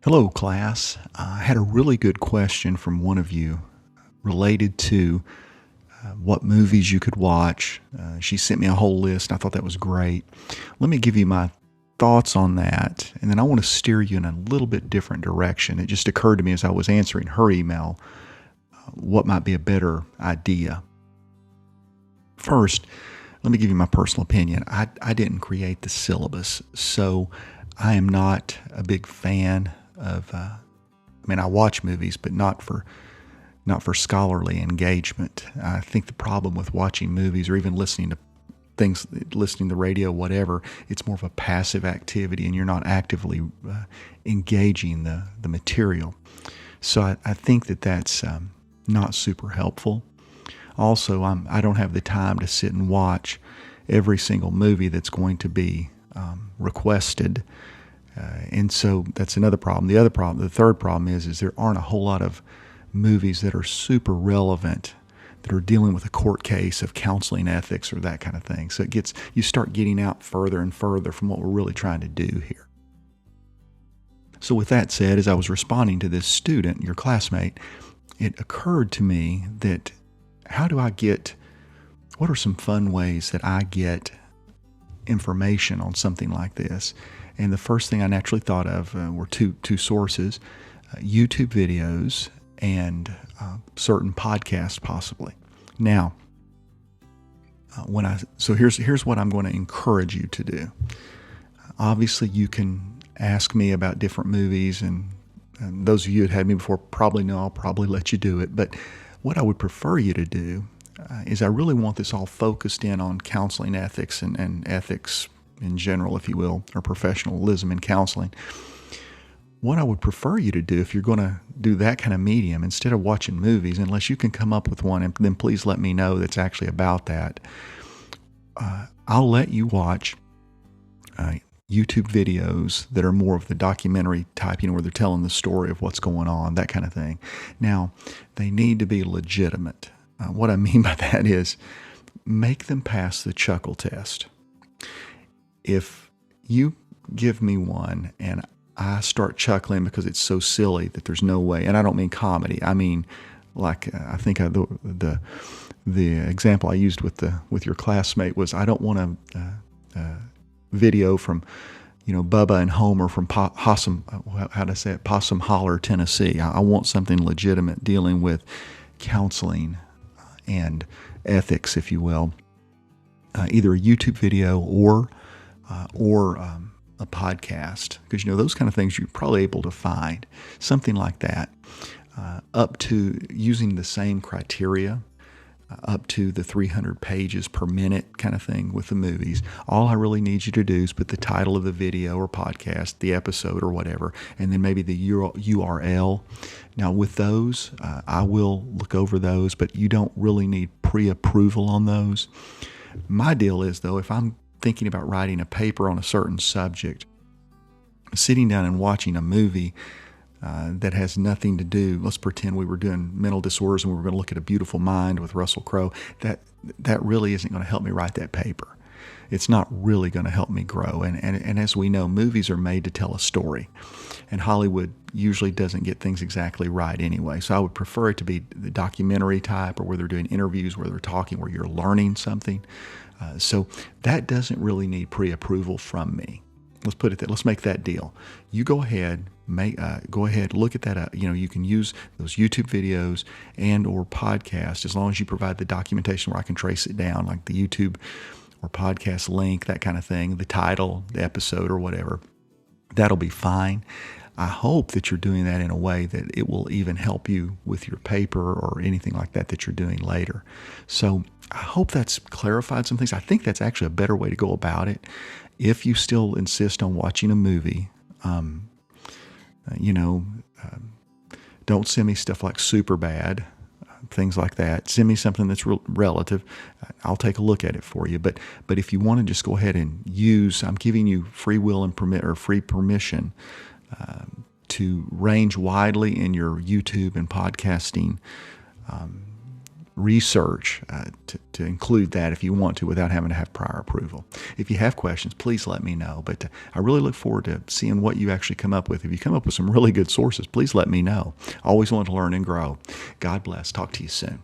Hello, class. I had a really good question from one of you related to what movies you could watch. She sent me a whole list. I thought that was great. Let me give you my thoughts on that, and then I want to steer you in a little bit different direction. It just occurred to me as I was answering her email what might be a better idea. First, let me give you my personal opinion. I didn't create the syllabus, so I am not a big fan of. I watch movies, but not for scholarly engagement. I think the problem with watching movies or even listening to things, listening to the radio, whatever, it's more of a passive activity, and you're not actively engaging the material. So I think that's not super helpful. Also, I don't have the time to sit and watch every single movie that's going to be requested. And so that's another problem. The third problem is there aren't a whole lot of movies that are super relevant, that are dealing with a court case of counseling ethics or that kind of thing. So you start getting out further and further from what we're really trying to do here. So with that said, as I was responding to this student, your classmate, it occurred to me that what are some fun ways that I get information on something like this? And the first thing I naturally thought of were two sources, YouTube videos and certain podcasts possibly. Now, here's what I'm going to encourage you to do. Obviously, you can ask me about different movies, and those of you that had me before probably know I'll probably let you do it. But what I would prefer you to do is I really want this all focused in on counseling ethics and ethics in general, if you will, or professionalism in counseling. What I would prefer you to do, if you're going to do that kind of medium, instead of watching movies, unless you can come up with one, and then please let me know that's actually about that, I'll let you watch YouTube videos that are more of the documentary type, where they're telling the story of what's going on, that kind of thing. Now, they need to be legitimate. What I mean by that is make them pass the chuckle test. If you give me one and I start chuckling because it's so silly that there's no way, and I don't mean comedy, I mean like I think the example I used with your classmate was, I don't want a video from Bubba and Homer from Possum Holler, Tennessee. I want something legitimate dealing with counseling and ethics, if you will. Either a YouTube video or a podcast, because those kind of things you're probably able to find something like that, up to using the same criteria, up to the 300 pages per minute kind of thing with the movies. All I really need you to do is put the title of the video or podcast, the episode or whatever, and then maybe the URL. Now with those, I will look over those, but you don't really need pre-approval on those. My deal is, though, if I'm thinking about writing a paper on a certain subject, sitting down and watching a movie that has nothing to do, let's pretend we were doing mental disorders and we were going to look at A Beautiful Mind with Russell Crowe, that really isn't going to help me write that paper. It's not really going to help me grow. And as we know, movies are made to tell a story. And Hollywood usually doesn't get things exactly right anyway. So I would prefer it to be the documentary type, or where they're doing interviews, where they're talking, where you're learning something. So that doesn't really need pre-approval from me. Let's make that deal. You go ahead, look at that. You can use those YouTube videos and or podcasts, as long as you provide the documentation where I can trace it down, like the YouTube or podcast link, that kind of thing, the title, the episode, or whatever. That'll be fine. I hope that you're doing that in a way that it will even help you with your paper or anything like that you're doing later. So I hope that's clarified some things. I think that's actually a better way to go about it. If you still insist on watching a movie, don't send me stuff like Superbad, things like that. Send me something that's relative. I'll take a look at it for you. But if you want to just go ahead and I'm giving you free will and free permission to range widely in your YouTube and podcasting research to include that if you want to without having to have prior approval. If you have questions, please let me know. But I really look forward to seeing what you actually come up with. If you come up with some really good sources, please let me know. Always want to learn and grow. God bless. Talk to you soon.